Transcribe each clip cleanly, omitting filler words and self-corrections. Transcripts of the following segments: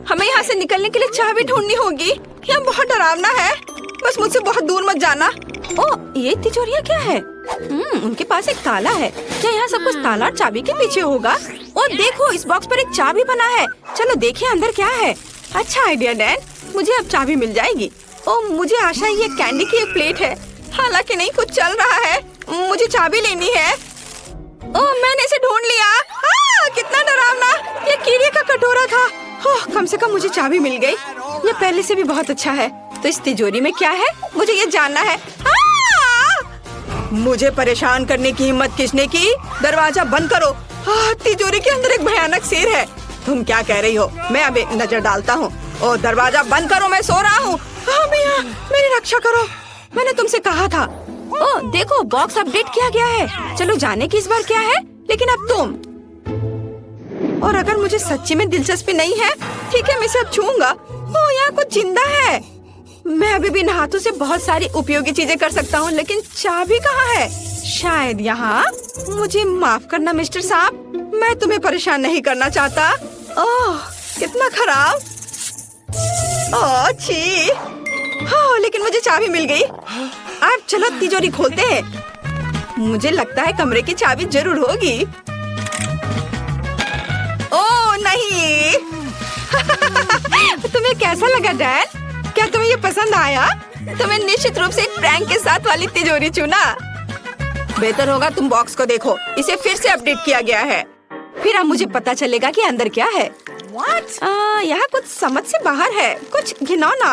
हमें यहाँ से निकलने के लिए चाबी ढूंढनी होगी। यहाँ बहुत डरावना है, बस मुझसे बहुत दूर मत जाना। ओ, ये तिजोरियाँ क्या है? उनके पास एक ताला है। क्या यहाँ सब कुछ ताला और चाबी के पीछे होगा? और देखो, इस बॉक्स पर एक चाबी बना है। चलो देखिए अंदर क्या है। अच्छा आइडिया डैन, मुझे अब चाबी मिल जाएगी। ओ, मुझे आशा है ये कैंडी की एक प्लेट है। हालांकि नहीं कुछ चल रहा है, मुझे चाबी लेनी है। ओह, मैंने इसे ढूंढ लिया। कितना डरावना, ये कीड़े का कटोरा था। कम से कम मुझे चाबी मिल गई। ये पहले से भी बहुत अच्छा है। तो इस तिजोरी में क्या है, मुझे ये जानना है। मुझे परेशान करने की हिम्मत किसने की? दरवाजा बंद करो। तिजोरी के अंदर एक भयानक शेर है। तुम क्या कह रही हो? मैं अब एक नजर डालता हूँ। ओ, दरवाजा बंद करो, मैं सो रहा हूँ। मियां, मेरी रक्षा करो, मैंने तुमसे कहा था। ओ देखो, बॉक्स अपडेट किया गया है। चलो जाने की इस बार क्या है। लेकिन अब तुम, और अगर मुझे सच्ची में दिलचस्पी नहीं है, ठीक है मैं इसे अब छूऊंगा। ओ, यहाँ कुछ जिंदा है। मैं अभी भी इन हाथों से बहुत सारी उपयोगी चीजें कर सकता हूँ, लेकिन चाबी कहाँ है? शायद यहाँ। मुझे माफ करना मिस्टर साहब, मैं तुम्हें परेशान नहीं करना चाहता। ओह, कितना खराब। ओह छी। लेकिन मुझे चाबी मिल गई। अब चलो तिजोरी खोलते हैं। मुझे लगता है कमरे की चाबी जरूर होगी। ओह नहीं। तुम्हें कैसा लगा डैन? क्या तुम्हें ये पसंद आया? तुम्हें निश्चित रूप से एक प्रैंक के साथ वाली तिजोरी चुना। बेहतर होगा तुम बॉक्स को देखो, इसे फिर से अपडेट किया गया है। फिर अब मुझे पता चलेगा कि अंदर क्या है। यहाँ कुछ समझ से बाहर है, कुछ घिनौना।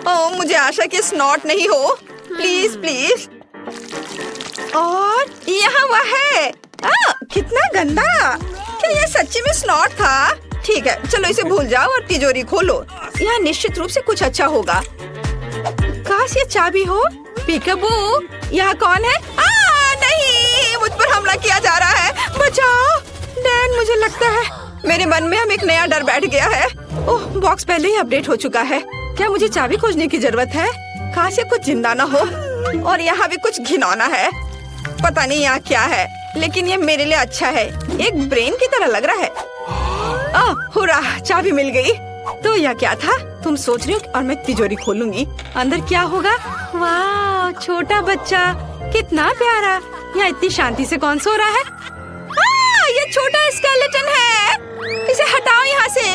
ओह, मुझे आशा कि स्नॉट नहीं हो। Please please. और यहाँ वह है। कितना गंदा। क्या ये सच्ची में स्नॉट था? ठीक है, चलो इसे भूल जाओ और तिजोरी खोलो। यहाँ निश्चित रूप से कुछ अच्छा होगा। काश ये चाबी हो। पीकाबू, यहाँ कौन है? नहीं, मुझ पर हमला किया जा रहा है, बचाओ। डैन, मुझे लगता है मेरे मन में अब एक नया डर बैठ गया है। ओह, बॉक्स पहले ही अपडेट हो चुका है। क्या मुझे चाबी खोजने की जरूरत है? काश ये कुछ जिंदा ना हो। और यहाँ भी कुछ घिनौना है। पता नहीं यहाँ क्या है, लेकिन ये मेरे लिए अच्छा है। एक ब्रेन की तरह लग रहा है। हुर्रा, चाबी मिल गई। तो यह क्या था? तुम सोच रही हो? और मैं तिजोरी खोलूंगी, अंदर क्या होगा? वाह, छोटा बच्चा, कितना प्यारा। यहाँ इतनी शांति से कौन सो रहा है? ये छोटा स्केलेटन है, इसे हटाओ यहाँ से।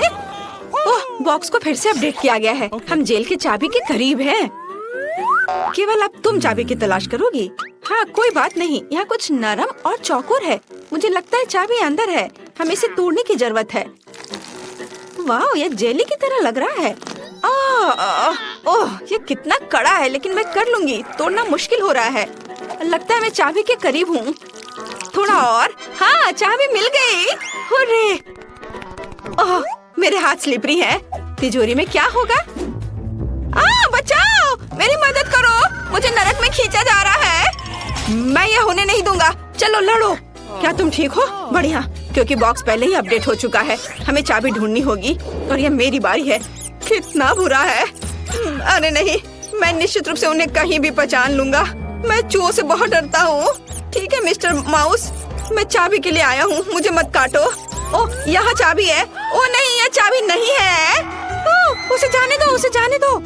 ओह, बॉक्स को फिर से अपडेट किया गया है। हम जेल की चाबी के करीब हैं। केवल अब तुम चाबी की तलाश करोगी। हाँ, कोई बात नहीं। यहाँ कुछ नरम और चौकोर है। मुझे लगता है चाबी अंदर है, हमें इसे तोड़ने की जरूरत है। वाह, ये जेली की तरह लग रहा है। ओह, ये कितना कड़ा है, लेकिन मैं कर लूंगी। तोड़ना मुश्किल हो रहा है। लगता है मैं चाबी के करीब हूँ। थोड़ा और। हाँ, चाबी मिल गई। हुर्रे। ओह, मेरे हाथ स्लिपरी हैं। तिजोरी में क्या होगा? बचाओ, मेरी मदद करो, मुझे नरक में खींचा जा रहा है। मैं ये होने नहीं दूंगा। चलो लड़ो। क्या तुम ठीक हो? बढ़िया, क्योंकि बॉक्स पहले ही अपडेट हो चुका है। हमें चाबी ढूंढनी होगी और ये मेरी बारी है। कितना बुरा है। अरे नहीं, मैं निश्चित रूप से उन्हें कहीं भी पहचान लूंगा। मैं चूहों से बहुत डरता हूँ। ठीक है मिस्टर माउस, मैं चाबी के लिए आया हूँ, मुझे मत काटो। ओह, यहाँ चाबी है। ओह नहीं, यह चाबी नहीं है। ओह, उसे जाने दो, उसे जाने दो।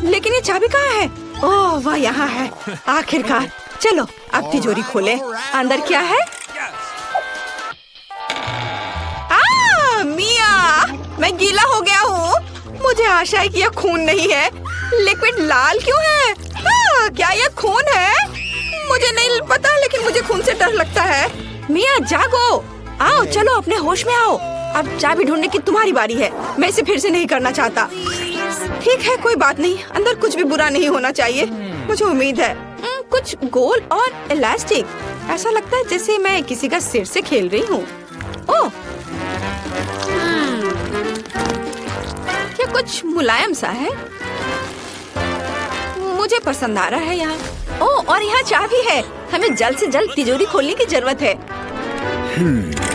लेकिन ये चाबी कहाँ है? ओह, वह यहाँ है। आखिरकार। चलो अब तिजोरी खोले। अंदर क्या है? मिया, मैं गीला हो गया हूँ। मुझे आशा है कि यह खून नहीं है। लिक्विड लाल क्यों है? क्या यह खून है? मुझे नहीं पता, लेकिन मुझे खून से डर लगता है। मिया जागो, आओ, चलो अपने होश में आओ। अब चाबी ढूंढने की तुम्हारी बारी है। मैं इसे फिर से नहीं करना चाहता। ठीक है, कोई बात नहीं। अंदर कुछ भी बुरा नहीं होना चाहिए, मुझे उम्मीद है। कुछ गोल और इलास्टिक। ऐसा लगता है जैसे मैं किसी का सिर से खेल रही हूँ। ओह, ये कुछ मुलायम सा है, मुझे पसंद आ रहा है यहाँ। ओह, और यहाँ चाबी है। हमें जल्द से जल्द तिजोरी खोलने की जरूरत है।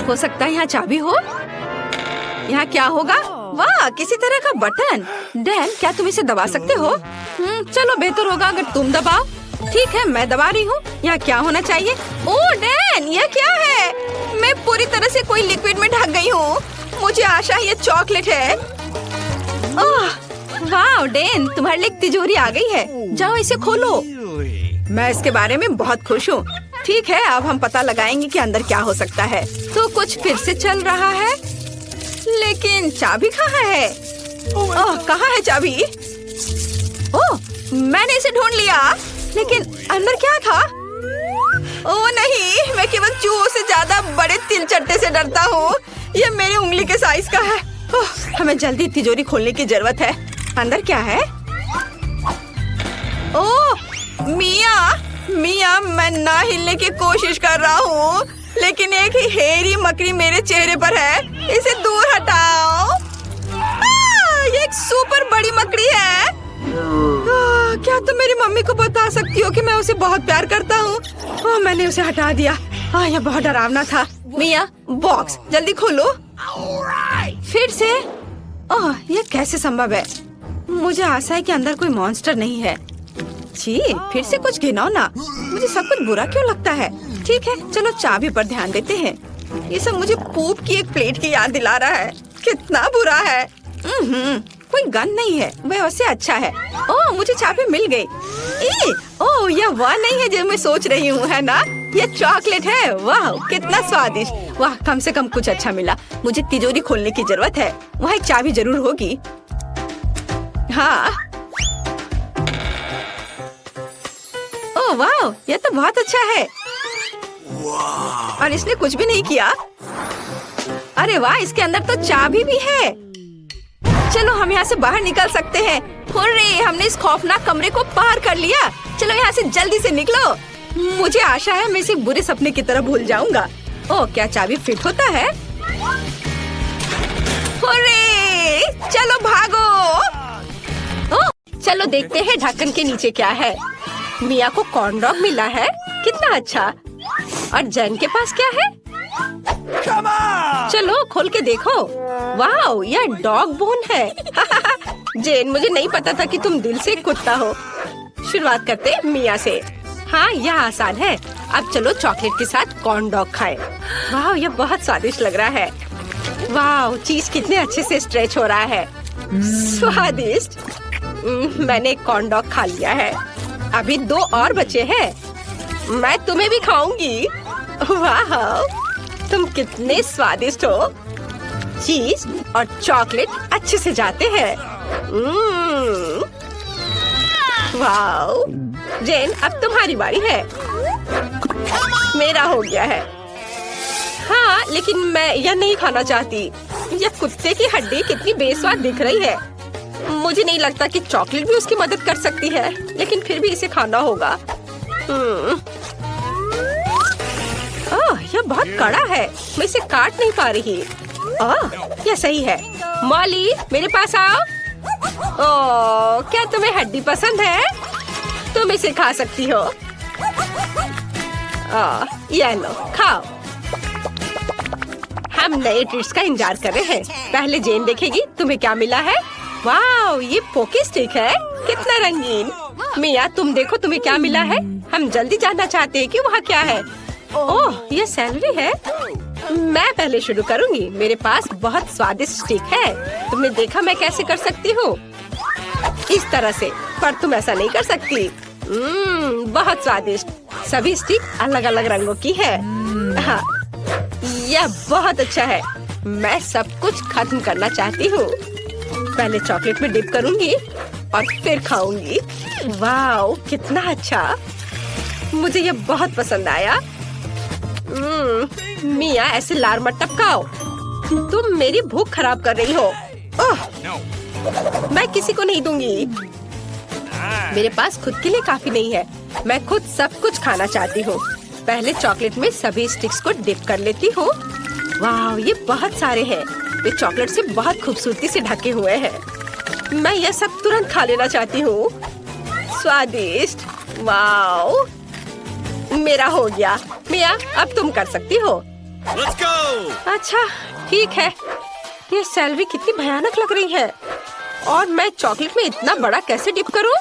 हो सकता है यहाँ चाबी हो। यहाँ क्या होगा? वाह, किसी तरह का बटन। डैन, क्या तुम इसे दबा सकते हो? चलो बेहतर होगा अगर तुम दबाओ। ठीक है, मैं दबा रही हूँ। यहाँ क्या होना चाहिए? ओह डैन, यह क्या है? मैं पूरी तरह से कोई लिक्विड में ढक गई हूँ। मुझे आशा है ये चॉकलेट है। ओह वाह डेन, तुम्हारे लिए तिजोरी आ गई है। जाओ इसे खोलो। मैं इसके बारे में बहुत खुश हूँ। ठीक है, अब हम पता लगाएंगे कि अंदर क्या हो सकता है। तो कुछ फिर से चल रहा है, लेकिन चाबी कहाँ है? ओह कहाँ है चाबी? ओह मैंने इसे ढूंढ लिया, लेकिन अंदर क्या था? ओह नहीं, मैं केवल चूहों से ज्यादा बड़े तिलचट्टे से डरता हूँ। ये मेरी उंगली के साइज का है। ओह, हमें जल्दी तिजोरी खोलने की जरूरत है। अंदर क्या है? ओह मिया, मैं ना हिलने की कोशिश कर रहा हूँ, लेकिन एक ही हेरी मकड़ी मेरे चेहरे पर है। इसे दूर हटाओ। ये एक सुपर बड़ी मकड़ी है। क्या तुम मेरी मम्मी को बता सकती हो कि मैं उसे बहुत प्यार करता हूँ? मैंने उसे हटा दिया। यह बहुत डरावना था। मिया, बॉक्स जल्दी खोलो। फिर से? ओह, यह कैसे संभव है? मुझे आशा है कि अंदर कोई मॉन्स्टर नहीं है। छी, फिर से कुछ घिनौना। मुझे सब कुछ बुरा क्यों लगता है? ठीक है, चलो चाबी पर ध्यान देते हैं। ये सब मुझे पूप की एक प्लेट की याद दिला रहा है। कितना बुरा है। कोई गन नहीं है, वह वैसे अच्छा है। ओह मुझे चाबी मिल गई। ओह यह वह नहीं है जो मैं सोच रही हूँ, है ना? यह चॉकलेट है। वाह कितना स्वादिष्ट। वाह, कम से कम कुछ अच्छा मिला। मुझे तिजोरी खोलने की जरूरत है। वहाँ एक चाबी जरूर होगी। हाँ। ओह वाह, यह तो बहुत अच्छा है। और इसने कुछ भी नहीं किया। अरे वाह, इसके अंदर तो चाबी भी है। चलो हम यहाँ से बाहर निकल सकते हैं। हुर्रे, हमने इस खौफनाक कमरे को पार कर लिया। चलो यहाँ से जल्दी से निकलो। मुझे आशा है मैं इसे बुरे सपने की तरह भूल जाऊंगा। ओह क्या चाबी फिट होता है? हुर्रे, चलो भागो। ओह चलो देखते हैं ढक्कन के नीचे क्या है। मिया को कॉर्न डॉग मिला है, कितना अच्छा। और जैन के पास क्या है? चलो खोल के देखो। वाह, यह डॉग बोन है। जेन, मुझे नहीं पता था कि तुम दिल से कुत्ता हो। शुरुआत करते मिया से। हाँ, यह आसान है। अब चलो चॉकलेट के साथ कॉर्न डॉग खाएं। वाह, यह बहुत स्वादिष्ट लग रहा है। वाह, चीज कितने अच्छे से स्ट्रेच हो रहा है। स्वादिष्ट। मैंने एक कॉर्न डॉग खा लिया है। अभी 2 और बचे हैं। मैं तुम्हें भी खाऊंगी। वाह, तुम कितने स्वादिष्ट हो। चीज और चॉकलेट अच्छे से जाते हैं। वाह, जेन अब तुम्हारी बारी है। मेरा हो गया है। हाँ, लेकिन मैं यह नहीं खाना चाहती। यह कुत्ते की हड्डी कितनी बेस्वाद दिख रही है। मुझे नहीं लगता कि चॉकलेट भी उसकी मदद कर सकती है, लेकिन फिर भी इसे खाना होगा। यह बहुत कड़ा है, मैं इसे काट नहीं पा रही। यह सही है। मॉली, मेरे पास आओ। ओह, क्या तुम्हें हड्डी पसंद है? तुम इसे खा सकती हो। ये लो, खाओ। हम नए ट्रीट्स का इंतजार कर रहे हैं। पहले जेन देखेगी तुम्हें क्या मिला है। वाह, ये पोकी स्टिक है, कितना रंगीन। मिया, तुम देखो तुम्हें क्या मिला है। हम जल्दी जानना चाहते हैं कि वहाँ क्या है। ओह, ये सैलरी है। मैं पहले शुरू करूंगी। मेरे पास बहुत स्वादिष्ट स्टिक है। तुमने देखा मैं कैसे कर सकती हूँ? इस तरह से। पर तुम ऐसा नहीं कर सकती। बहुत स्वादिष्ट। सभी स्टिक अलग अलग रंगों की है। हाँ, यह बहुत अच्छा है। मैं सब कुछ खत्म करना चाहती हूँ। पहले चॉकलेट में डिप करूंगी और फिर खाऊंगी। वाह, कितना अच्छा। मुझे यह बहुत पसंद आया। मिया, ऐसे लार मत टपकाओ। तुम मेरी भूख खराब कर रही हो। मैं किसी को नहीं दूंगी। मेरे पास खुद के लिए काफी नहीं है। मैं खुद सब कुछ खाना चाहती हूँ। पहले चॉकलेट में सभी स्टिक्स को डिप कर लेती हूँ। वाह, ये बहुत सारे हैं। वे चॉकलेट से बहुत खूबसूरती से ढके हुए हैं। मैं यह सब तुरंत खा लेना चाहती हूँ। स्वादिष्ट। वाह, मेरा हो गया। मिया, अब तुम कर सकती हो। Let's go! अच्छा, ठीक है। ये सैलरी कितनी भयानक लग रही है। और मैं चॉकलेट में इतना बड़ा कैसे डिप करूं?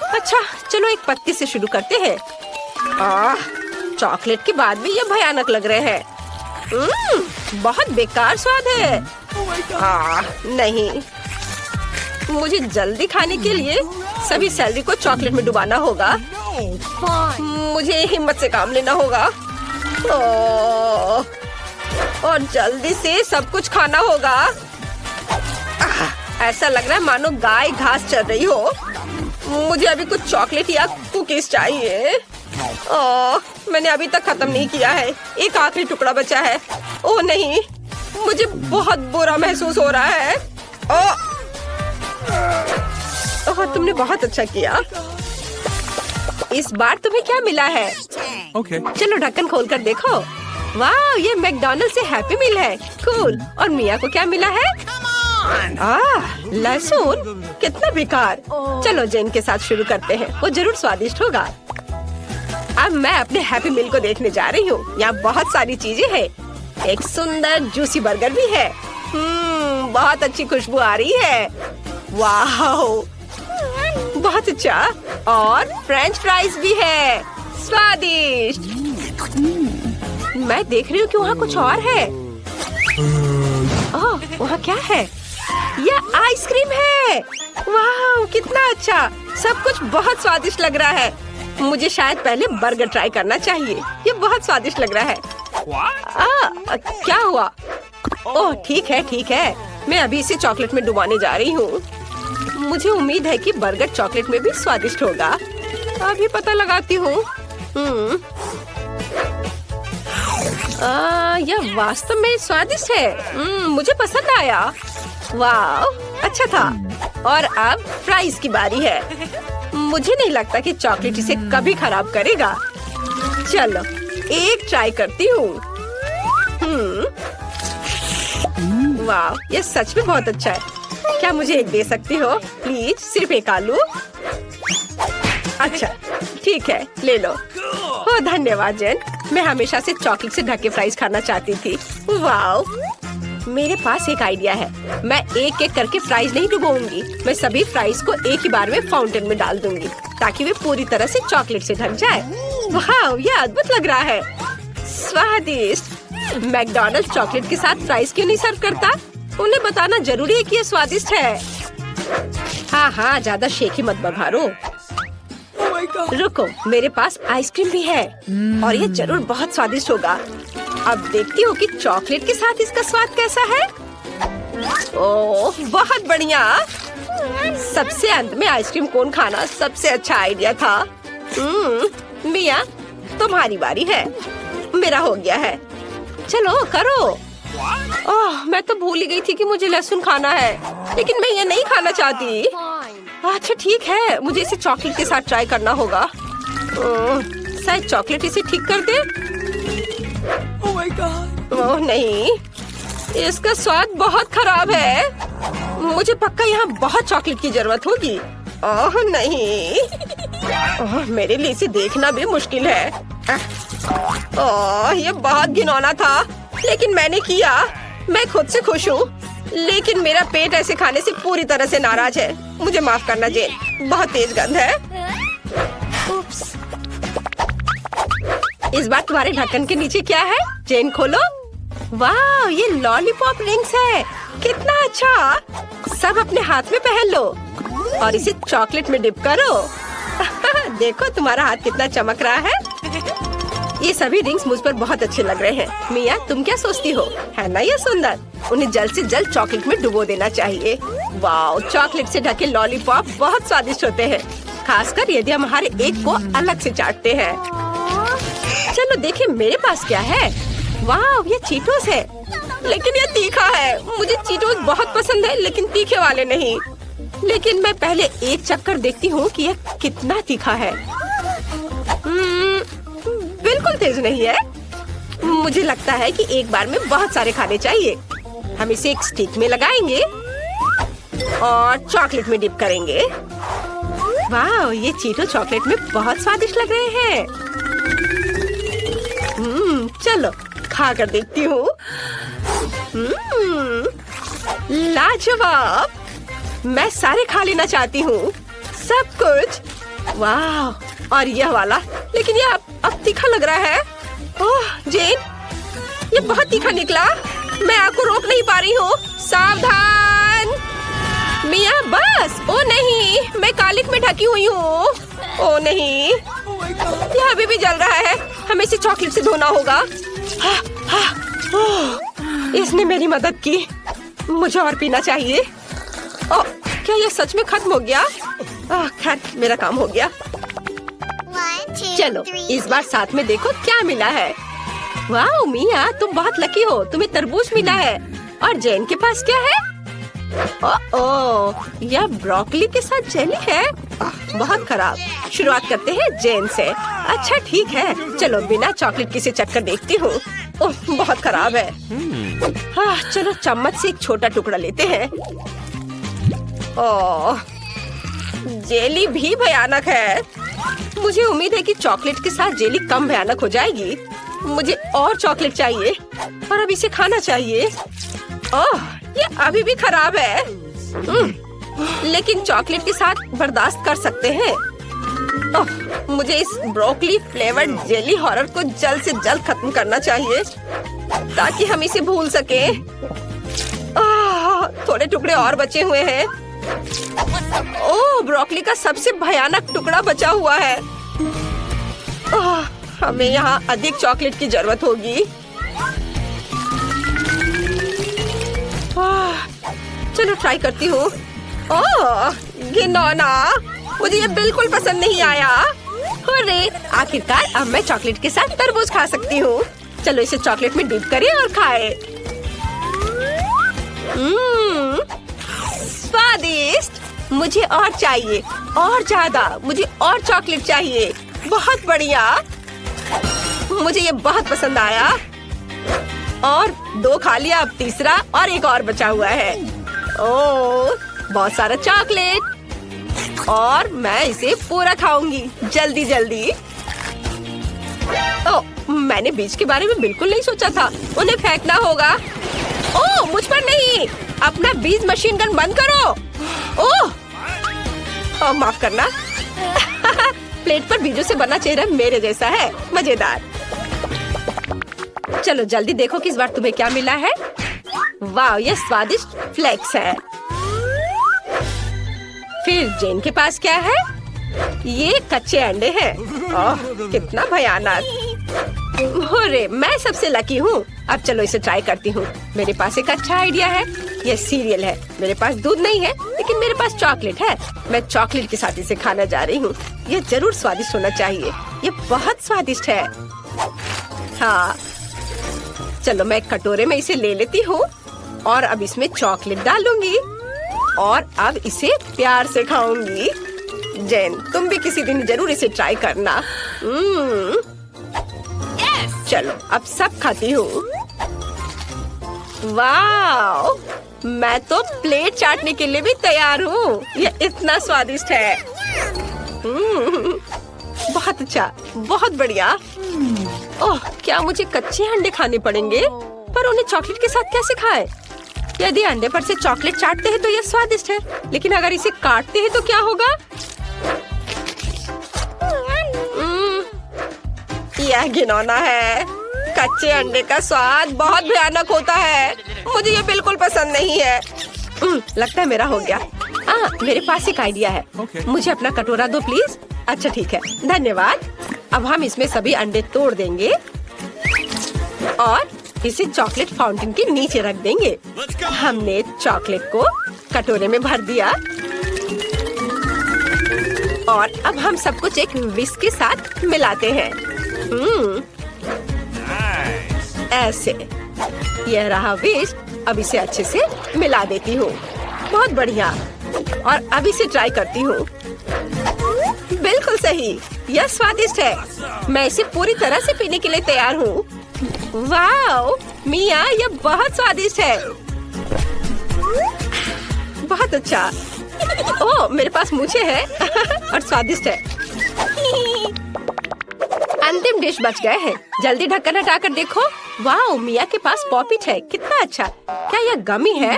अच्छा, चलो एक पत्ती से शुरू करते हैं। चॉकलेट के बाद भी ये भयानक लग रहे हैं। बहुत बेकार स्वाद है। नहीं, मुझे जल्दी खाने के लिए सभी सैलरी को चॉकलेट में डुबाना होगा। मुझे हिम्मत से काम लेना होगा और जल्दी से सब कुछ खाना होगा। ऐसा लग रहा है मानो गाय घास चल रही हो। मुझे अभी कुछ चॉकलेट या कुकीज चाहिए। मैंने अभी तक खत्म नहीं किया है। एक आखिरी टुकड़ा बचा है। ओह नहीं, मुझे बहुत बुरा महसूस हो रहा है। तुमने बहुत अच्छा किया। इस बार तुम्हें क्या मिला है? चलो ढक्कन खोल कर देखो। वाह, ये मैकडॉनल्ड से हैप्पी मील है। कूल। और मिया को क्या मिला है? लहसुन, कितना बेकार। चलो जेन के साथ शुरू करते हैं, वो जरूर स्वादिष्ट होगा। अब मैं अपने हैप्पी मील को देखने जा रही हूँ। यहाँ बहुत सारी चीजें हैं। एक सुंदर जूसी बर्गर भी है। बहुत अच्छी खुशबू आ रही है। वाह, बहुत अच्छा। और फ्रेंच फ्राइज भी है, स्वादिष्ट। मैं देख रही हूँ कि वहाँ कुछ और है। वहाँ क्या है? यह आइसक्रीम है। वाह, कितना अच्छा। सब कुछ बहुत स्वादिष्ट लग रहा है। मुझे शायद पहले बर्गर ट्राई करना चाहिए। ये बहुत स्वादिष्ट लग रहा है। क्या हुआ? ओह ठीक है। मैं अभी इसे चॉकलेट में डुबाने जा रही हूँ। मुझे उम्मीद है कि बर्गर चॉकलेट में भी स्वादिष्ट होगा। अभी पता लगाती हूँ। यह वास्तव में स्वादिष्ट है। मुझे पसंद आया। वाह, अच्छा था। और अब फ्राइज की बारी है। मुझे नहीं लगता कि चॉकलेट इसे कभी खराब करेगा। चलो एक ट्राई करती हूँ। वाह, ये सच में बहुत अच्छा है। क्या मुझे एक दे सकती हो प्लीज? सिर्फ एक आलू। अच्छा ठीक है, ले लो। ओह धन्यवाद जेन। मैं हमेशा से चॉकलेट से ढके फ्राइज खाना चाहती थी। वाह, मेरे पास एक आइडिया है। मैं एक एक करके फ्राइज नहीं डुबोऊंगी। मैं सभी फ्राइज को एक ही बार में फाउंटेन में डाल दूंगी ताकि वे पूरी तरह से चॉकलेट से ढक जाए। वाह, ये अद्भुत लग रहा है। स्वादिष्ट। मैकडॉनल्ड्स चॉकलेट के साथ फ्राइज क्यों नहीं सर्व करता? उन्हें बताना जरूरी है कि ये स्वादिष्ट है। हाँ, ज्यादा शेकी मत बघारो। रुको, मेरे पास आइसक्रीम भी है और ये जरूर बहुत स्वादिष्ट होगा। अब देखती हूँ कि चॉकलेट के साथ इसका स्वाद कैसा है। ओह बहुत बढ़िया। सबसे अंत में आइसक्रीम कोन खाना सबसे अच्छा आइडिया था। मिया, तुम्हारी बारी है। मेरा हो गया है। चलो करो। ओह, मैं तो भूल ही गई थी कि मुझे लहसुन खाना है, लेकिन मैं ये नहीं खाना चाहती। अच्छा ठीक है, मुझे इसे चॉकलेट के साथ ट्राई करना होगा। शायद चॉकलेट इसे ठीक कर दे। ओह नहीं, इसका स्वाद बहुत खराब है। मुझे पक्का यहाँ बहुत चॉकलेट की जरूरत होगी। ओह नहीं, मेरे लिए इसे देखना भी मुश्किल है। ओह, ये बहुत घिनौना था, लेकिन मैंने किया। मैं खुद से खुश हूँ, लेकिन मेरा पेट ऐसे खाने से पूरी तरह से नाराज है। मुझे माफ करना जेन, बहुत तेज गंध है। उप्स। इस बार तुम्हारे ढक्कन के नीचे क्या है? जेन खोलो। वाह, ये लॉलीपॉप रिंग्स है। कितना अच्छा। सब अपने हाथ में पहन लो और इसे चॉकलेट में डिप करो। देखो तुम्हारा हाथ कितना चमक रहा है। ये सभी रिंग्स मुझ पर बहुत अच्छे लग रहे हैं। मिया, तुम क्या सोचती हो? है ना ये सुंदर? उन्हें जल्द से जल्द चॉकलेट में डुबो देना चाहिए। वाह, चॉकलेट से ढके लॉलीपॉप बहुत स्वादिष्ट होते हैं, खासकर यदि हम हर एक को अलग से चाटते हैं। चलो देखें मेरे पास क्या है। वाह, ये चीटोस है, लेकिन ये तीखा है। मुझे चीटोस बहुत पसंद है, लेकिन तीखे वाले नहीं। लेकिन मैं पहले एक चक्कर देखती हूँ कि यह कितना तीखा है। बिल्कुल तेज नहीं है। मुझे लगता है कि एक बार में बहुत सारे खाने चाहिए। हम इसे एक स्टिक में लगाएंगे और चॉकलेट में डिप करेंगे। वाह, ये चीटो चॉकलेट में बहुत स्वादिष्ट लग रहे हैं। चलो खा कर देखती हूँ। लाजवाब। मैं सारे खा लेना चाहती हूँ, सब कुछ। वाह, और यह वाला, लेकिन यह अब तीखा लग रहा है। ओह जेन, ये बहुत तीखा निकला। मैं आपको रोक नहीं पा रही हूँ। सावधान मिया, बस। ओ नहीं, मैं कालिक में ढकी हुई हूँ। ओ नहीं, यह अभी भी जल रहा है। हमें इसे चॉकलेट से धोना होगा। इसने मेरी मदद की। मुझे और पीना चाहिए। ओ, क्या यह सच में खत्म हो गया? खैर, मेरा काम हो गया। चलो इस बार साथ में देखो क्या मिला है। वाह मिया, तुम बहुत लकी हो, तुम्हें तरबूज मिला है। और जैन के पास क्या है? यह ब्रोकली के साथ जेली है। बहुत खराब। शुरुआत करते हैं जैन से। अच्छा ठीक है, चलो बिना चॉकलेट की से चक्कर देखती हूँ। ओह, बहुत खराब है। चलो चम्मच से एक छोटा टुकड़ा लेते हैं। ओह, जेली भी भयानक है। मुझे उम्मीद है कि चॉकलेट के साथ जेली कम भयानक हो जाएगी। मुझे और चॉकलेट चाहिए और अब इसे खाना चाहिए। ओह, ये अभी भी खराब है। लेकिन चॉकलेट के साथ बर्दाश्त कर सकते हैं। ओह, मुझे इस ब्रोकली फ्लेवर्ड जेली हॉरर को जल्द से जल्द खत्म करना चाहिए ताकि हम इसे भूल सके। थोड़े टुकड़े और बचे हुए हैं। ओह, ब्रोकली का सबसे भयानक टुकड़ा बचा हुआ है। हमें यहाँ अधिक चॉकलेट की जरूरत होगी। चलो ट्राई करती हूँ। ओह, घिनौना, मुझे ये बिल्कुल पसंद नहीं आया। अरे, आखिरकार अब मैं चॉकलेट के साथ तरबूज खा सकती हूँ। चलो इसे चॉकलेट में डिप करें और खाएं। स्वादिष्ट। मुझे और चाहिए, और ज्यादा। मुझे और चॉकलेट चाहिए। बहुत बढ़िया, मुझे ये बहुत पसंद आया। और 2 खा लिया, अब तीसरा और एक और बचा हुआ है। ओह, बहुत सारा चॉकलेट और मैं इसे पूरा खाऊंगी जल्दी जल्दी। ओह, मैंने बीज के बारे में बिल्कुल नहीं सोचा था। उन्हें फेंकना होगा। ओह, मुझ पर नहीं। अपना बीज मशीन गन बंद करो। ओह, माफ करना। प्लेट पर बीजों से बना चेहरा मेरे जैसा है। मजेदार। चलो जल्दी देखो कि इस बार तुम्हें क्या मिला है। वाह, ये स्वादिष्ट फ्लेक्स है। फिर जेन के पास क्या है? ये कच्चे अंडे हैं। ओह, कितना भयानक। अरे, मैं सबसे लकी हूँ। अब चलो इसे ट्राई करती हूँ। मेरे पास एक अच्छा आइडिया है। ये सीरियल है। मेरे पास दूध नहीं है, लेकिन मेरे पास चॉकलेट है। मैं चॉकलेट के साथ इसे खाना जा रही हूँ। ये जरूर स्वादिष्ट होना चाहिए। ये बहुत स्वादिष्ट है। हाँ, चलो मैं एक कटोरे में इसे ले लेती हूँ और अब इसमें चॉकलेट डालूंगी और अब इसे प्यार से खाऊंगी। जैन, तुम भी किसी दिन जरूर इसे ट्राई करना। चलो अब सब खाती हूँ। वाह, मैं तो प्लेट चाटने के लिए भी तैयार हूँ। ये इतना स्वादिष्ट है। बहुत अच्छा, बहुत बढ़िया। ओह, क्या मुझे कच्चे अंडे खाने पड़ेंगे? पर उन्हें चॉकलेट के साथ कैसे खाएं? यदि अंडे पर से चॉकलेट चाटते हैं तो यह स्वादिष्ट है, लेकिन अगर इसे काटते हैं तो क्या होगा? यह घिनौना है। कच्चे अंडे का स्वाद बहुत भयानक होता है। मुझे ये बिल्कुल पसंद नहीं है। लगता है मेरा हो गया। मेरे पास एक आइडिया है। मुझे अपना कटोरा दो प्लीज। अच्छा ठीक है, धन्यवाद। अब हम इसमें सभी अंडे तोड़ देंगे और इसे चॉकलेट फाउंटेन के नीचे रख देंगे। हमने चॉकलेट को कटोरे में भर दिया और अब हम सब कुछ एक विस्क के साथ मिलाते हैं। ऐसे। यह रहा विस्क। अब इसे अच्छे से मिला देती हूँ। बहुत बढ़िया। और अब इसे ट्राई करती हूँ। बिल्कुल सही, यह स्वादिष्ट है। मैं इसे पूरी तरह से पीने के लिए तैयार हूँ। वाह मिया, यह बहुत स्वादिष्ट है। बहुत अच्छा। ओह, मेरे पास मूछें हैं और स्वादिष्ट है। अंतिम डिश बच गए हैं। जल्दी ढक्कन हटाकर देखो। वाह, मिया के पास पॉपिट है। कितना अच्छा। क्या यह गमी है?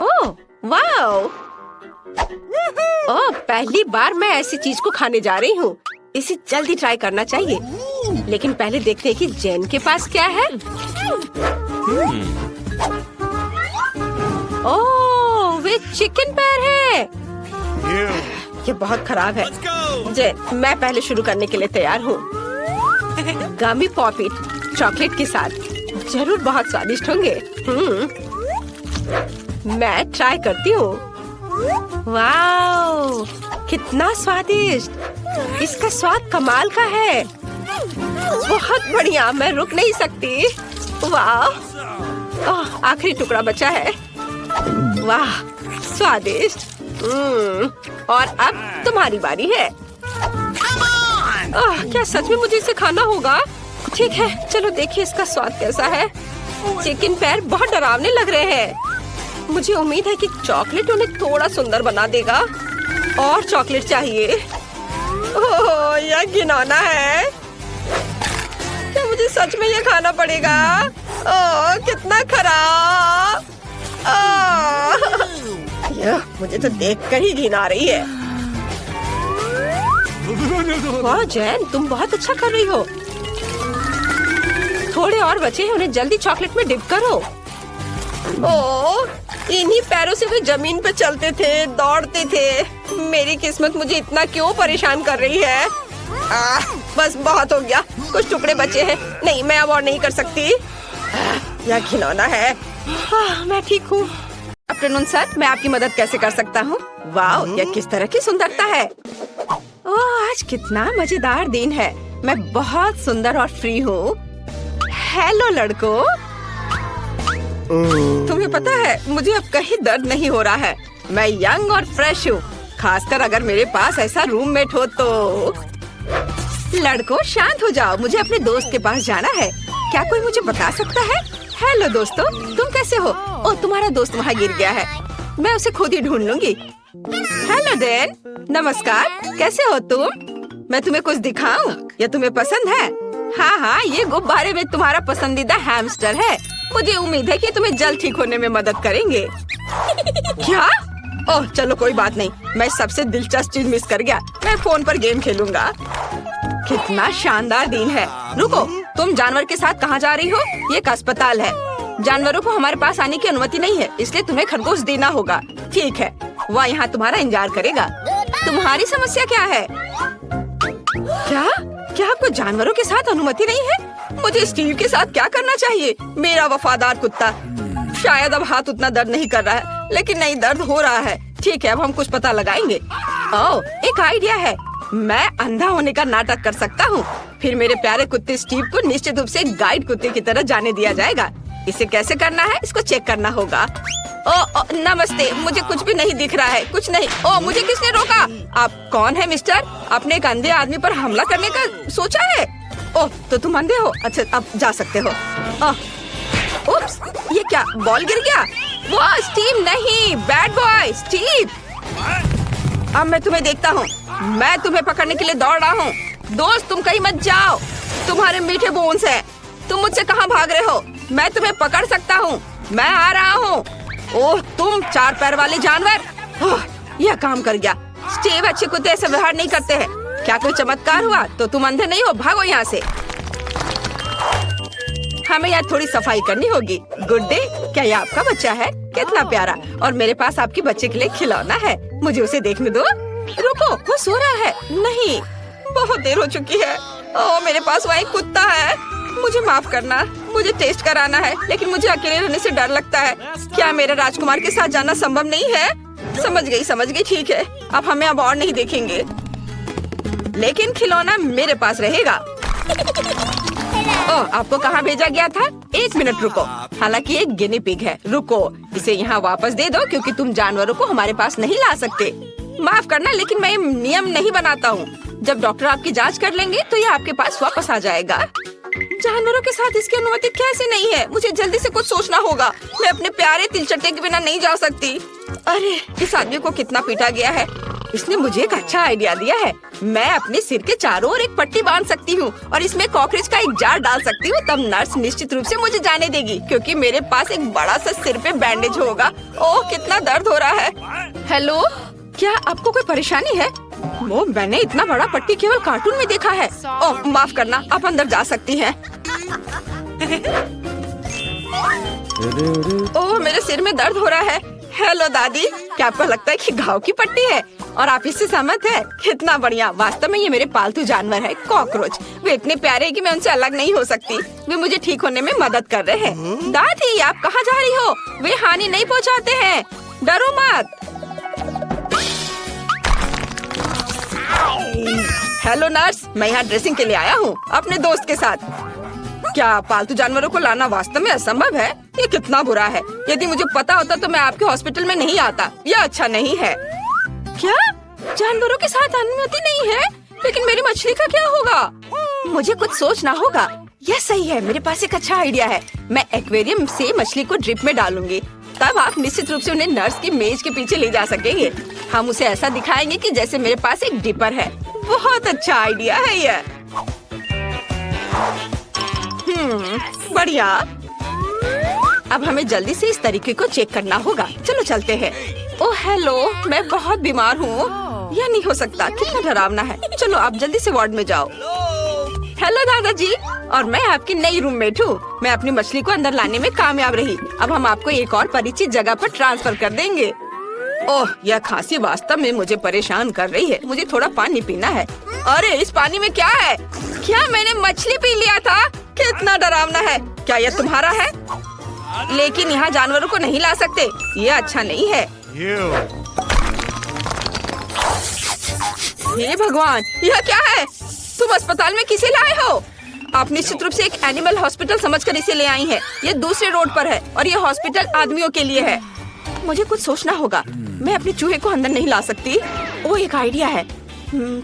ओह वाह। ओह, पहली बार मैं ऐसी चीज को खाने जा रही हूँ। इसे जल्दी ट्राई करना चाहिए। लेकिन पहले देखते हैं कि जैन के पास क्या है। ओह, वे चिकन पैर है। ये बहुत खराब है। जे, मैं पहले शुरू करने के लिए तैयार हूँ। गमी पॉपिट चॉकलेट के साथ जरूर बहुत स्वादिष्ट होंगे। मैं ट्राई करती हूँ। वाओ, कितना स्वादिष्ट! इसका स्वाद कमाल का है। बहुत बढ़िया, मैं रुक नहीं सकती। वाह, आखिरी टुकड़ा बचा है। वाह, स्वादिष्ट। और अब तुम्हारी बारी है। क्या सच में मुझे इसे खाना होगा? ठीक है, चलो देखिए इसका स्वाद कैसा है। चिकन पैर बहुत डरावने लग रहे हैं। मुझे उम्मीद है कि चॉकलेट उन्हें थोड़ा सुंदर बना देगा। और चॉकलेट चाहिए। ओह, यह घिनौना है। क्या मुझे सच में यह खाना पड़ेगा? ओह, कितना खराब। यह मुझे तो देखकर ही घिन आ रही है। वाह जैन, तुम बहुत अच्छा कर रही हो। थोड़े और बचे हैं, उन्हें जल्दी चॉकलेट में डिप करो। ओह, इन्हीं पैरों से वे जमीन पे चलते थे, दौड़ते थे। मेरी किस्मत मुझे इतना क्यों परेशान कर रही है? बस बहुत हो गया, कुछ टुकड़े बचे हैं। नहीं, मैं अब और नहीं कर सकती। यह घिनौना है। मैं ठीक हूँ। आफ्टरनून सर, मैं आपकी मदद कैसे कर सकता हूँ? वाह, यह किस तरह की सुंदरता है। ओह, आज कितना मजेदार दिन है। मैं बहुत सुंदर और फ्री हूँ। हेलो लड़कों, तुम्हें पता है मुझे अब कहीं दर्द नहीं हो रहा है। मैं यंग और फ्रेश हूँ, खासकर अगर मेरे पास ऐसा रूममेट हो तो। लड़कों शांत हो जाओ, मुझे अपने दोस्त के पास जाना है। क्या कोई मुझे बता सकता है? हेलो दोस्तों, तुम कैसे हो? ओह, तुम्हारा दोस्त वहाँ गिर गया है। मैं उसे खुद ही ढूंढ लूंगी। हेलो डैन, नमस्कार, कैसे हो तुम? मैं तुम्हें कुछ दिखाऊं? यह तुम्हें पसंद है? हाँ, ये गुब्बारे में तुम्हारा पसंदीदा हैमस्टर है। मुझे उम्मीद है कि तुम्हें जल्द ठीक होने में मदद करेंगे। क्या? ओह, चलो कोई बात नहीं, मैं सबसे दिलचस्प चीज मिस कर गया। मैं फोन पर गेम खेलूंगा। कितना शानदार दिन है। रुको, तुम जानवर के साथ कहाँ जा रही हो? ये एक अस्पताल है। जानवरों को हमारे पास आने की अनुमति नहीं है, इसलिए तुम्हें खरगोश देना होगा। ठीक है, वह यहाँ तुम्हारा इंतजार करेगा। तुम्हारी समस्या क्या है? क्या आपको जानवरों के साथ अनुमति नहीं है? मुझे स्टीव के साथ क्या करना चाहिए? मेरा वफादार कुत्ता। शायद अब हाथ उतना दर्द नहीं कर रहा है, लेकिन नहीं, दर्द हो रहा है। ठीक है, अब हम कुछ पता लगाएंगे। ओह, एक आइडिया है। मैं अंधा होने का नाटक कर सकता हूँ। फिर मेरे प्यारे कुत्ते स्टीव को निश्चित रूप से गाइड कुत्ते की तरह जाने दिया जाएगा। इसे कैसे करना है, इसको चेक करना होगा। ओ, नमस्ते, मुझे कुछ भी नहीं दिख रहा है। कुछ नहीं। ओ, मुझे किसने रोका? आप कौन है मिस्टर? आपने एक अंधे आदमी पर हमला करने का सोचा है? ओह, तो तुम अंधे हो? अच्छा, अब जा सकते हो। उप्स, ये क्या, बॉल गिर गया? वो स्टीव नहीं, बैड बॉय स्टीव। अब मैं तुम्हें देखता हूँ। मैं तुम्हें पकड़ने के लिए दौड़ रहा हूँ। दोस्त, तुम कहीं मत जाओ। तुम्हारे मीठे बोन्स हैं। तुम मुझसे कहाँ भाग रहे हो? मैं तुम्हें पकड़ सकता हूँ। मैं आ रहा हूँ। ओह, तुम चार पैर वाले जानवर। यह काम कर गया। स्टीव, अच्छे कुत्ते ऐसे व्यवहार नहीं करते हैं। क्या कोई चमत्कार हुआ? तो तुम अंधे नहीं हो, भागो यहाँ से। हमें यहाँ थोड़ी सफाई करनी होगी। गुड डे, क्या ये आपका बच्चा है? कितना प्यारा। और मेरे पास आपके बच्चे के लिए खिलौना है। मुझे उसे देखने दो। रुको, वो सो रहा है। नहीं, बहुत देर हो चुकी है। ओह, मेरे पास वहाँ एक कुत्ता है। मुझे माफ करना, मुझे टेस्ट कराना है, लेकिन मुझे अकेले रहने से डर लगता है। क्या मेरे राजकुमार के साथ जाना संभव नहीं है? समझ गई, ठीक है। अब हमें अब और नहीं देखेंगे, लेकिन खिलौना मेरे पास रहेगा। ओह, आपको कहाँ भेजा गया था? एक मिनट रुको। हालांकि एक गिनी पिग है। रुको, इसे यहाँ वापस दे दो, क्योंकि तुम जानवरों को हमारे पास नहीं ला सकते। माफ करना, लेकिन मैं नियम नहीं बनाता हूँ। जब डॉक्टर आपकी जांच कर लेंगे तो ये आपके पास वापस आ जाएगा। जानवरों के साथ इसकी अनुमति कैसे नहीं है? मुझे जल्दी से कुछ सोचना होगा। मैं अपने प्यारे तिलचट्टे के बिना नहीं जा सकती। अरे, इस आदमी को कितना पीटा गया है। इसने मुझे एक अच्छा आइडिया दिया है। मैं अपने सिर के चारों ओर एक पट्टी बांध सकती हूँ और इसमें कॉकरोच का एक जार डाल सकती हूँ। तब नर्स निश्चित रूप से मुझे जाने देगी, क्योंकि मेरे पास एक बड़ा सा सिर पे बैंडेज होगा। ओह, कितना दर्द हो रहा है। हेलो, क्या आपको कोई परेशानी है? वो मैंने इतना बड़ा पट्टी केवल कार्टून में देखा है। ओह, माफ करना, आप अंदर जा सकती हैं। ओह, मेरे सिर में दर्द हो रहा है। हेलो दादी, क्या आपको लगता है कि घाव की पट्टी है और आप इससे सहमत है? कितना बढ़िया। वास्तव में ये मेरे पालतू जानवर है, कॉकरोच। वे इतने प्यारे हैं कि मैं उनसे अलग नहीं हो सकती। वे मुझे ठीक होने में मदद कर रहे हैं। दादी, आप कहाँ जा रही हो? वे हानि नहीं पहुँचाते हैं, डरो मत। हेलो नर्स, मैं यहाँ ड्रेसिंग के लिए आया हूँ अपने दोस्त के साथ। क्या पालतू जानवरों को लाना वास्तव में असंभव है? ये कितना बुरा है। यदि मुझे पता होता तो मैं आपके हॉस्पिटल में नहीं आता। यह अच्छा नहीं है। क्या जानवरों के साथ अनुमति नहीं है? लेकिन मेरी मछली का क्या होगा? मुझे कुछ सोचना होगा। यह सही है, मेरे पास एक अच्छा आइडिया है। मैं एक्वेरियम से मछली को ड्रिप में डालूंगी। तब आप निश्चित रूप से उन्हें नर्स की मेज के पीछे ले जा सकेंगे। हम उसे ऐसा दिखाएंगे कि जैसे मेरे पास एक डिपर है। बहुत अच्छा आइडिया है यह। बढ़िया। अब हमें जल्दी से इस तरीके को चेक करना होगा। चलो चलते हैं। ओह हेलो, मैं बहुत बीमार हूँ। यह नहीं हो सकता, कितना डरावना है। चलो आप जल्दी से वार्ड में जाओ। हेलो दादाजी, और मैं आपकी नई रूममेट हूँ। मैं अपनी मछली को अंदर लाने में कामयाब रही। अब हम आपको एक और परिचित जगह पर ट्रांसफर कर देंगे। ओह, यह खांसी वास्तव में मुझे परेशान कर रही है। मुझे थोड़ा पानी पीना है। अरे इस पानी में क्या है? क्या मैंने मछली पी लिया था? कितना डरावना है। क्या यह तुम्हारा है? लेकिन यहाँ जानवरों को नहीं ला सकते। ये अच्छा नहीं है। हे भगवान, यह क्या है? तुम अस्पताल में किसे लाए हो? आप निश्चित रूप से एक एनिमल हॉस्पिटल समझकर इसे ले आई हैं। ये दूसरे रोड पर है और ये हॉस्पिटल आदमियों के लिए है। मुझे कुछ सोचना होगा। मैं अपने चूहे को अंदर नहीं ला सकती। वो एक आइडिया है।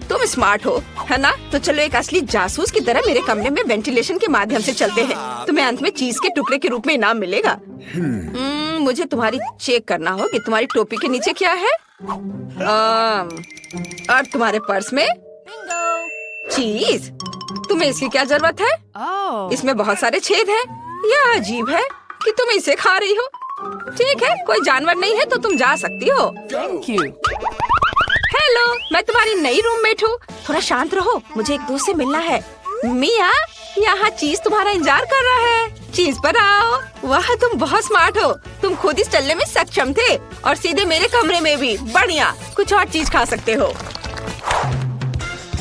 तुम स्मार्ट हो, है ना? तो चलो एक असली जासूस की तरह मेरे कमरे में वेंटिलेशन के माध्यम से चलते हैं। तुम्हें अंत में चीज के टुकड़े के रूप में इनाम मिलेगा। मुझे तुम्हारी चेक करना हो कि तुम्हारी टोपी के नीचे क्या है। और तुम्हारे पर्स में चीज। तुम्हें इसकी क्या जरूरत है? इसमें बहुत सारे छेद हैं। यह अजीब है कि तुम इसे खा रही हो। ठीक है, कोई जानवर नहीं है तो तुम जा सकती हो। Thank you. हेलो, मैं तुम्हारी नई रूममेट हूँ। थोड़ा शांत रहो, मुझे एक दोस्त से मिलना है। मिया, यहाँ चीज तुम्हारा इंतजार कर रहा है। चीज पर आओ। वाह, तुम बहुत स्मार्ट हो। तुम खुद इस चलने में सक्षम थे और सीधे मेरे कमरे में भी। बढ़िया, कुछ और चीज खा सकते हो।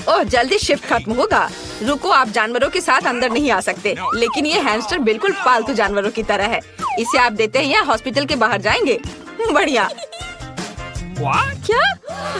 ओह, जल्दी शिफ्ट खत्म होगा। रुको, आप जानवरों के साथ अंदर नहीं आ सकते। लेकिन ये हैमस्टर बिल्कुल पालतू जानवरों की तरह है। इसे आप देते हैं या हॉस्पिटल के बाहर जाएंगे। बढ़िया। क्या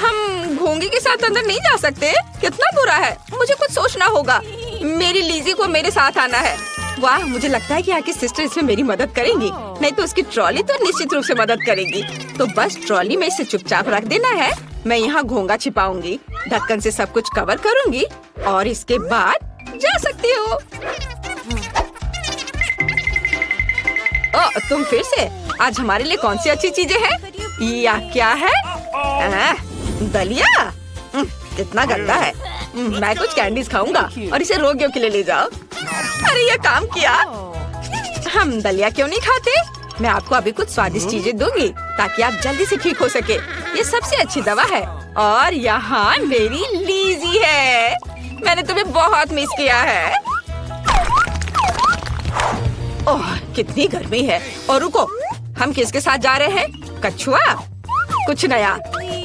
हम घोंगे के साथ अंदर नहीं जा सकते? कितना बुरा है। मुझे कुछ सोचना होगा। मेरी लीजी को मेरे साथ आना है। वाह, मुझे लगता है कि आपकी सिस्टर इसमें मेरी मदद करेंगी। नहीं तो उसकी ट्रॉली तो निश्चित रूप से मदद करेगी। तो बस ट्रॉली में इसे चुपचाप रख देना है। मैं यहाँ घोंगा छिपाऊंगी, ढक्कन से सब कुछ कवर करूंगी और इसके बाद जा सकती हो। तुम फिर से? आज हमारे लिए कौन सी अच्छी चीजें हैं? या क्या है? दलिया? कितना गंदा है। मैं कुछ कैंडीज खाऊंगा और इसे रोगियों के लिए ले जाओ। अरे ये काम किया। हम दलिया क्यों नहीं खाते? मैं आपको अभी कुछ स्वादिष्ट चीजें दूंगी ताकि आप जल्दी से ठीक हो सके। ये सबसे अच्छी दवा है। और यहाँ मेरी लीजी है। मैंने तुम्हें बहुत मिस किया है। ओह, कितनी गर्मी है। और रुको, हम किसके साथ जा रहे हैं? कछुआ? कुछ नया।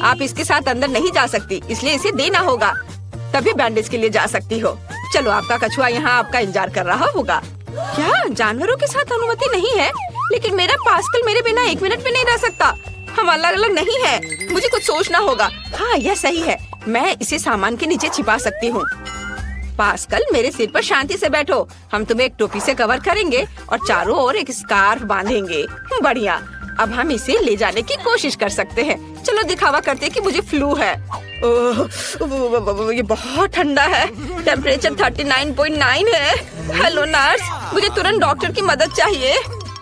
आप इसके साथ अंदर नहीं जा सकती, इसलिए इसे देना होगा। तभी बैंडेज के लिए जा सकती हो। चलो, आपका कछुआ यहाँ आपका इंतजार कर रहा होगा। क्या जानवरों के साथ अनुमति नहीं है? लेकिन मेरा पास्कल मेरे बिना 1 मिनट भी नहीं रह सकता। हम अलग अलग नहीं है। मुझे कुछ सोचना होगा। हाँ, यह सही है। मैं इसे सामान के नीचे छिपा सकती हूँ। पास्कल, मेरे सिर पर शांति से बैठो। हम तुम्हें एक टोपी से कवर करेंगे और चारों ओर एक स्कार्फ बांधेंगे। बढ़िया। अब हम इसे ले जाने की कोशिश कर सकते हैं। चलो दिखावा करते हैं कि मुझे फ्लू है। ओह, ये बहुत ठंडा है। टेम्परेचर 39.9 है। हेलो नर्स, मुझे तुरंत डॉक्टर की मदद चाहिए।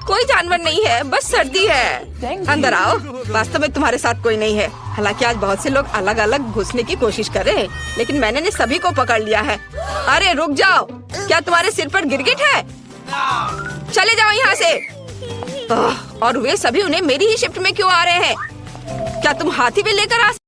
कोई जानवर नहीं है, बस सर्दी है। अंदर आओ। वास्तव में तुम्हारे साथ कोई नहीं है। हालांकि आज बहुत से लोग अलग अलग घुसने की कोशिश कर रहे हैं, लेकिन मैंने सभी को पकड़ लिया है। अरे रुक जाओ, क्या तुम्हारे सिर पर गिरगिट है? चले जाओ यहाँ से। और वे सभी उन्हें मेरी ही शिफ्ट में क्यों आ रहे हैं? क्या तुम हाथी भी लेकर आ